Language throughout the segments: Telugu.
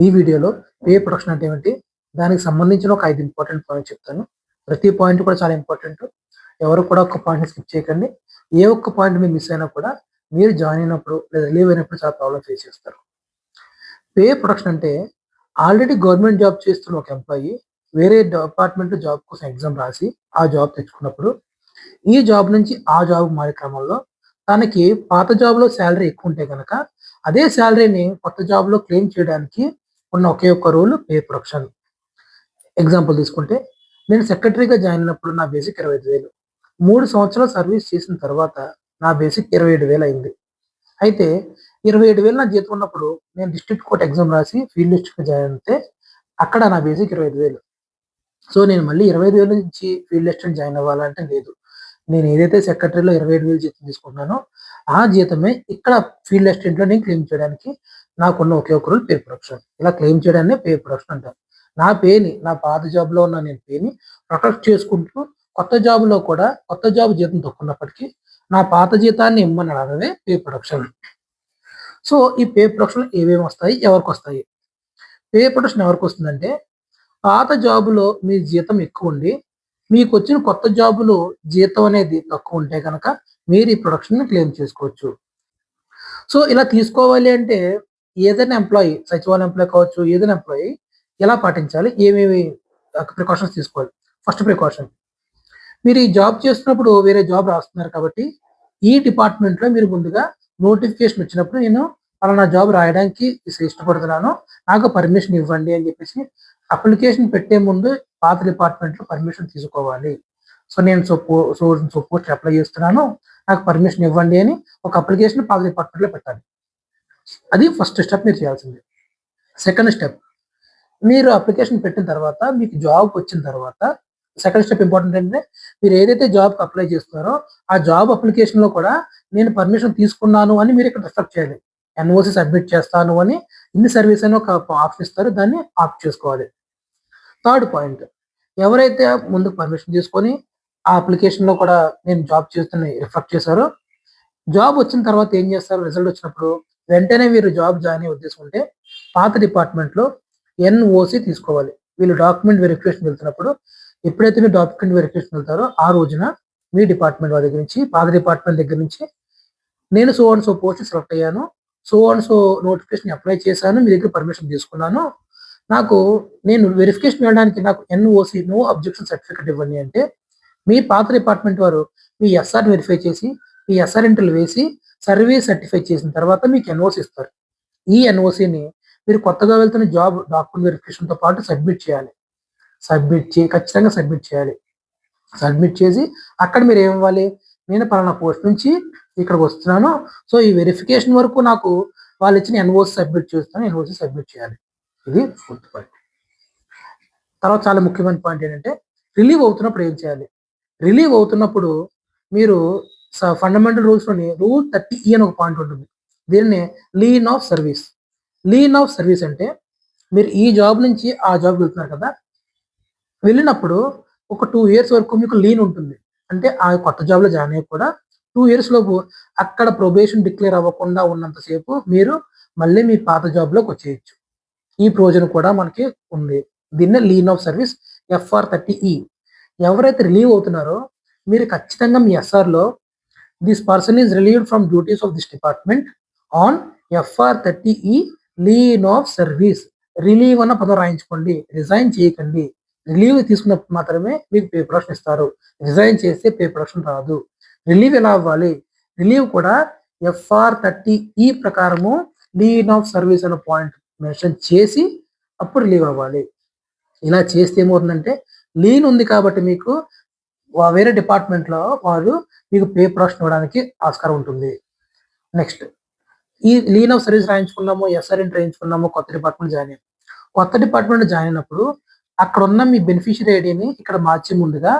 ఈ వీడియోలో పే ప్రొడక్షన్ అంటే ఏమిటి? దానికి సంబంధించిన ఒక 5 ఇంపార్టెంట్ పాయింట్స్ చెప్తాను. ప్రతి పాయింట్ కూడా చాలా ఇంపార్టెంట్. ఎవరు కూడా ఒక్క పాయింట్‌ని స్కిప్ చేయకండి. ఏ ఒక్క పాయింట్ మీరు మిస్ అయినా కూడా మీరు జాయిన్ అయినప్పుడు లేదా రిలీవ్ అయినప్పుడు చాలా ప్రాబ్లమ్ ఫేస్ చేస్తారు. పే ప్రొడక్షన్ అంటే ఆల్రెడీ గవర్నమెంట్ జాబ్ చేస్తున్న ఒక ఎంప్లాయీ వేరే డిపార్ట్మెంట్‌లో జాబ్ కోసం ఎగ్జామ్ రాసి ఆ జాబ్ తెచ్చుకున్నప్పుడు, ఈ జాబ్ నుంచి ఆ జాబ్‌కి మారే క్రమంలో తనకి పాత జాబ్‌లో సాలరీ ఎక్కువుంటే గనక అదే సాలరీని కొత్త జాబ్‌లో క్లెయిమ్ చేయడానికి ఉన్న ఒకే ఒక్క రూల్ పే ప్రొడక్షన్. ఎగ్జాంపుల్ తీసుకుంటే, నేను సెక్రటరీగా జాయిన్ అయినప్పుడు నా బేసిక్ 25,000. 3 సంవత్సరాలు సర్వీస్ చేసిన తర్వాత నా బేసిక్ 27,000 అయింది. అయితే 27,000 నా జీతం ఉన్నప్పుడు నేను డిస్ట్రిక్ట్ కోర్ట్ ఎగ్జామ్ రాసి ఫీల్డ్ అసిస్టెంట్‌గా జాయిన్ అయితే అక్కడ నా బేసిక్ 25,000. సో, నేను మళ్ళీ 25,000 నుంచి ఫీల్డ్ అసిస్టెంట్ జాయిన్ అవ్వాలంటే లేదు. నేను ఏదైతే సెక్రటరీలో 27,000 జీతం తీసుకుంటున్నానో, ఆ జీతమే ఇక్కడ ఫీల్డ్ అసిస్టెంట్‌లో నేను క్లెయిమ్ చేయడానికి నాకున్న ఒకే ఒక రూల్ పే ప్రొడక్షన్. ఇలా క్లెయిమ్ చేయడాన్నే పే ప్రొడక్షన్ అంటారు. నా పేని, నా పాత జాబ్‌లో ఉన్న నేను పేని ప్రొటెక్ట్ చేసుకుంటూ కొత్త జాబ్‌లో కూడా కొత్త జాబ్ జీతం తక్కువున్నప్పటికీ నా పాత జీతాన్ని ఇమ్మని అడగడమే పే ప్రొడక్షన్. సో, ఈ పే ప్రొడక్షన్‌లో ఏమేమి వస్తాయి? ఎవరికొస్తాయి? పే ప్రొడక్షన్ ఎవరికొస్తుందంటే, పాత జాబ్‌లో మీ జీతం ఎక్కువుండి, మీకొచ్చిన కొత్త జాబ్‌లో జీతం అనేది తక్కువుంటే గనక మీరు ఈ ప్రొడక్షన్‌ని క్లెయిమ్ చేసుకోవచ్చు. సో, ఇలా తీసుకోవాలి అంటే ఏదైనా ఎంప్లాయీ సచివాలయం ఎంప్లాయీ కావచ్చు, ఏదైనా ఎంప్లాయీ ఎలా పాటించాలి? ఏమేమి ప్రికాషన్స్ తీసుకోవాలి? ఫస్ట్ ప్రికాషన్, మీరు ఈ జాబ్ చేస్తున్నప్పుడు వేరే జాబ్ రాస్తున్నారు కాబట్టి, ఈ డిపార్ట్‌మెంట్‌లో మీరు ముందుగా నోటిఫికేషన్ వచ్చినప్పుడు నేను పలానా జాబ్ రాయడానికి ఇష్టపడుతున్నాను. నాకు పర్మిషన్ ఇవ్వండి అని చెప్పేసి అప్లికేషన్ పెట్టే ముందు పాత డిపార్ట్‌మెంట్‌లో పర్మిషన్ తీసుకోవాలి. సో, నేను సపోజ్ అప్లై చేస్తున్నాను. నాకు పర్మిషన్ ఇవ్వండి అని ఒక అప్లికేషన్ పాత డిపార్ట్‌మెంట్‌లో పెట్టాలి. అది ఫస్ట్ స్టెప్ మీరు చేయాల్సింది. సెకండ్ స్టెప్, మీరు అప్లికేషన్ పెట్టిన తర్వాత మీకు జాబ్ వచ్చిన తర్వాత సెకండ్ స్టెప్ ఇంపార్టెంట్ ఏంటంటే, మీరు ఏదైతే జాబ్‌కి అప్లై చేస్తున్నారో, ఆ జాబ్ అప్లికేషన్‌లో కూడా నేను పర్మిషన్ తీసుకున్నాను అని మీరు ఇక్కడ రిఫ్లెక్ట్ చేయాలి. ఎన్ఓసి సబ్మిట్ చేస్తాను అని ఇన్ సర్వీస్ అని ఒక ఆప్షన్ ఇస్తారు. దాన్ని ఆప్ట్ చేసుకోవాలి. థర్డ్ పాయింట్, ఎవరైతే ముందు పర్మిషన్ తీసుకొని ఆ అప్లికేషన్‌లో కూడా నేను జాబ్ చేస్తున్నని రిఫ్లెక్ట్ చేశారో, జాబ్ వచ్చిన తర్వాత ఏం చేస్తారు? రిజల్ట్ వచ్చినప్పుడు వెంటనే మీరు జాబ్ జాయిన్ అయ్యే ఉద్దేశం ఉంటే పాత డిపార్ట్మెంట్‌లో ఎన్ఓసి తీసుకోవాలి. వీళ్ళు డాక్యుమెంట్ వెరిఫికేషన్ వెళ్తున్నప్పుడు ఎప్పుడైతే మీరు డాక్యుమెంట్ వెరిఫికేషన్ వెళ్తారో ఆ రోజున మీ డిపార్ట్మెంట్ వాళ్ళ దగ్గర నుంచి, పాత డిపార్ట్మెంట్ దగ్గర నుంచి నేను so and so post select అయ్యాను. So and so notification apply చేశాను. మీ దగ్గర పర్మిషన్ తీసుకున్నాను. నాకు నేను వెరిఫికేషన్ వెళ్ళడానికి నాకు ఎన్ఓసి నో అబ్జెక్షన్ సర్టిఫికేట్ ఇవ్వండి అంటే, మీ పాత డిపార్ట్మెంట్ వారు మీ ఎస్ఆర్ వెరిఫై చేసి, మీ ఎస్ఆర్ ఎంట్రీలు వేసి, సర్వీస్ సర్టిఫై చేసిన తర్వాత మీకు ఎన్ఓసి ఇస్తారు. ఈ ఎన్ఓసిని మీరు కొత్తగా వెళ్తున్న జాబ్ డాక్యుమెంట్ వెరిఫికేషన్‌తో పాటు సబ్మిట్ చేయాలి. ఖచ్చితంగా సబ్మిట్ చేయాలి. సబ్మిట్ చేసి అక్కడ మీరేమివ్వాలి? నేను పలానా పోస్ట్ నుంచి ఇక్కడికి వస్తున్నాను. సో, ఈ వెరిఫికేషన్ వరకు నాకు వాళ్ళిచ్చిన ఎన్ఓసి సబ్మిట్ చేస్తాను. ఎన్ఓసి సబ్మిట్ చేయాలి. ఇది ఫోర్త్ పాయింట్. తర్వాత చాలా ముఖ్యమైన పాయింట్ ఏంటంటే, రిలీవ్ అవుతున్నప్పుడు ఏం చేయాలి? రిలీవ్ అవుతున్నప్పుడు మీరు ఫండమెంటల్ రూల్స్‌లోని రూల్ 30E అని ఒక పాయింట్ ఉంటుంది. దీన్నే lean of service. Lean of service అంటే, మీరు ఈ జాబ్ నుంచి ఆ జాబ్‌కి వెళ్తున్నారు కదా! వెళ్ళినప్పుడు ఒక 2 ఇయర్స్ వరకు మీకు లీన్ ఉంటుంది. అంటే ఆ కొత్త జాబ్‌లో జాయిన్ అయ్యి కూడా 2 ఇయర్స్ లోపు అక్కడ ప్రొబేషన్ డిక్లేర్ అవ్వకుండా ఉన్నంత సేపు మీరు మళ్ళీ మీ పాత జాబ్‌లోకొచ్చేయొచ్చు. ఈ ప్రొవిజన్ కూడా మనకి ఉంది. దీన్నే లీన్ ఆఫ్ సర్వీస్ FR30E. ఎవరైతే రిలీవ్ అవుతున్నారో మీరు ఖచ్చితంగా మీ ఎస్ఆర్‌లో this person is relieved from duties of this department on FR30E lien of service. Relieve అన్న పదం రాయించుకోండి. రిజైన్ చేయకండి. రిలీవ్ తీసుకున్నప్పుడు మాత్రమే మీకు పే ప్రొడక్షన్ ఇస్తారు. రిజైన్ చేస్తే పే ప్రొడక్షన్ రాదు. రిలీవ్ ఎలా అవ్వాలి? రిలీవ్ కూడా FR30E ప్రకారము లీన్ ఆఫ్ సర్వీస్ అనే పాయింట్ మెన్షన్ చేసి అప్పుడు రిలీవ్ అవ్వాలి. ఇలా చేస్తే ఏమవుతుందంటే, లీన్ ఉంది కాబట్టి మీకు వేరే డిపార్ట్మెంట్‌లో వారు మీకు పే ప్రొడక్షన్ ఇవ్వడానికి ఆస్కారం ఉంటుంది. నెక్స్ట్, ఈ లీన్ ఆఫ్ సర్వీస్ రాయించుకున్నాము, ఎస్ఆర్‌ఎన్ రాయించుకున్నాము, కొత్త డిపార్ట్మెంట్ జాయిన్ అయ్యాము. కొత్త డిపార్ట్మెంట్ జాయిన్ అయినప్పుడు అక్కడున్న మీ బెనిఫిషియరీ ఐడీని ఇక్కడ మార్చే ముందుగా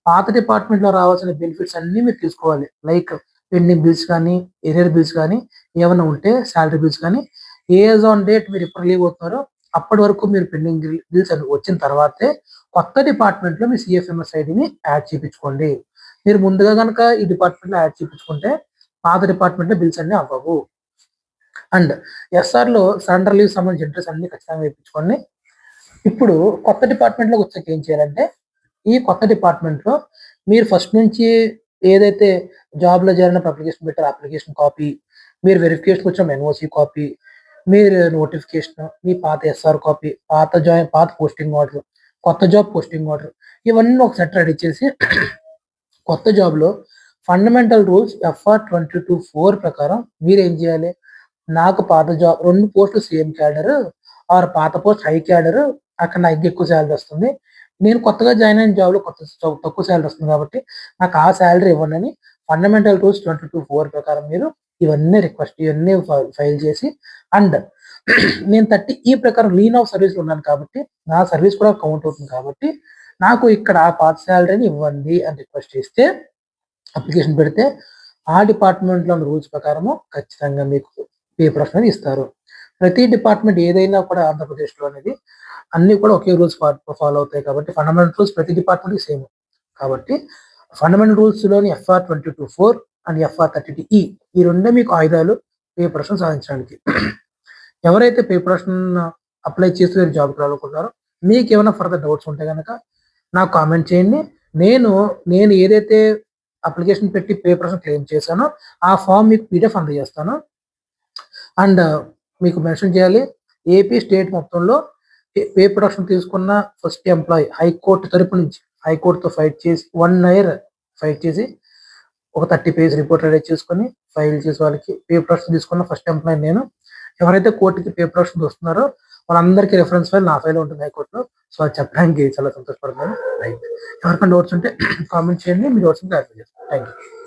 పాత డిపార్ట్మెంట్‌లో రావాల్సిన బెనిఫిట్స్ అన్నీ మీరు తీసుకోవాలి. లైక్ పెండింగ్ బిల్స్ కానీ, ఎరియర్ బిల్స్ కానీ, ఏమన్నా ఉంటే సాలరీ బిల్స్ కానీ, యాస్ ఆన్ డేట్ మీరు ఎప్పుడు రిలీవ్ అవుతున్నారో అప్పటి వరకు మీరు పెండింగ్ బిల్స్ అన్ని వచ్చిన తర్వాతే కొత్త డిపార్ట్మెంట్‌లో మీ సీఎఫ్ఎంఎస్ ఐడీని యాడ్ చేపించుకోండి. మీరు ముందుగా గనక ఈ డిపార్ట్మెంట్‌లో యాడ్ చేపించుకుంటే పాత డిపార్ట్మెంట్‌లో బిల్స్ అన్నీ అవ్వవు. అండ్ ఎస్ఆర్లో సరెండర్ లీవ్ సంబంధించి ఎంట్రీస్ అన్ని ఖచ్చితంగా వేయించుకోండి. ఇప్పుడు కొత్త డిపార్ట్మెంట్లోకి వచ్చాక ఏం చేయాలంటే, ఈ కొత్త డిపార్ట్మెంట్లో మీరు ఫస్ట్ నుంచి ఏదైతే జాబ్లో చేరినప్పుడు అప్లికేషన్ పెట్టారో అప్లికేషన్ కాపీ, మీరు వెరిఫికేషన్కి వచ్చిన ఎన్ఓసి కాపీ, మీరు నోటిఫికేషన్, మీ పాత ఎస్ఆర్ కాపీ, పాత పోస్టింగ్ ఆర్డర్, కొత్త జాబ్ పోస్టింగ్ ఆర్డర్, ఇవన్నీ ఒక సెట్ రెడీ చేసి కొత్త జాబ్లో ఫండమెంటల్ రూల్స్ ఎఫ్ఆర్ 22(4) ప్రకారం మీరు ఏం చేయాలి, నాకు పాత జాబ్ 2 పోస్టులు సేమ్ క్యాడర్ ఆర్ పాత పోస్ట్ హై క్యాడర్, అక్కడ నాకు ఎక్కువ శాలరీ వస్తుంది, నేను కొత్తగా జాయిన్ అయిన జాబ్లో తక్కువ శాలరీ వస్తుంది కాబట్టి నాకు ఆ శాలరీ ఇవ్వండి అని ఫండమెంటల్ రూల్స్ 22(4) ప్రకారం మీరు ఇవన్నీ ఫైల్ చేసి, అండ్ నేను 30E ప్రకారం లీన్ ఆఫ్ సర్వీస్లో ఉన్నాను కాబట్టి నా సర్వీస్ కూడా కౌంట్ అవుతుంది కాబట్టి నాకు ఇక్కడ ఆ పాత శాలరీని ఇవ్వండి అని రిక్వెస్ట్ చేస్తే, అప్లికేషన్ పెడితే ఆ డిపార్ట్మెంట్లో రూల్స్ ప్రకారము ఖచ్చితంగా మీకు పే ప్రొడక్షన్ అనేది ఇస్తారు. ప్రతి డిపార్ట్మెంట్ ఏదైనా కూడా ఆంధ్రప్రదేశ్లో అనేది అన్ని కూడా ఒకే రూల్స్ ఫాలో అవుతాయి కాబట్టి ఫండమెంటల్ రూల్స్ ప్రతి డిపార్ట్మెంట్కి సేమ్. కాబట్టి ఫండమెంటల్ రూల్స్లోని ఎఫ్ఆర్ 22(4) అండ్ ఎఫ్ఆర్ 30E ఈ రెండే మీకు ఆయుధాలు పే ప్రొడక్షన్ సాధించడానికి. ఎవరైతే పే ప్రొడక్షన్ అప్లై చేస్తూ మీరు జాబ్కి రావాలనుకుంటున్నారో, మీకు ఏమైనా ఫర్దర్ డౌట్స్ ఉంటే కనుక నాకు కామెంట్ చేయండి. నేను ఏదైతే అప్లికేషన్ పెట్టి పే ప్రొడక్షన్ క్లెయిమ్ చేశానో ఆ ఫామ్ మీకు పీడిఎఫ్ అందజేస్తాను. అండ్ మీకు మెన్షన్ చేయాలి, ఏపీ స్టేట్ మొత్తంలో పే ప్రొడక్షన్ తీసుకున్న ఫస్ట్ ఎంప్లాయీ హైకోర్టు తరపు నుంచి హైకోర్టుతో ఫైట్ చేసి 1 year ఫైట్ చేసి ఒక 30 పేజ్ రిపోర్ట్ రెడీ చేసుకొని ఫైల్ చేసి వాళ్ళకి పే ప్రొడక్షన్ తీసుకున్న ఫస్ట్ ఎంప్లాయీ నేను. ఎవరైతే కోర్టుకి పే ప్రొడక్షన్ వస్తున్నారో వాళ్ళందరికీ రెఫరెన్స్ ఫైల్ నా ఫైల్ ఉంటుంది హైకోర్టులో. సో అది చెప్పడానికి చాలా సంతోషపడుతున్నాను. రైట్, ఎవరికైనా డౌట్స్ ఉంటే కామెంట్ చేయండి, మీ డౌట్స్ క్లారిఫై చేస్తాను. Thank you.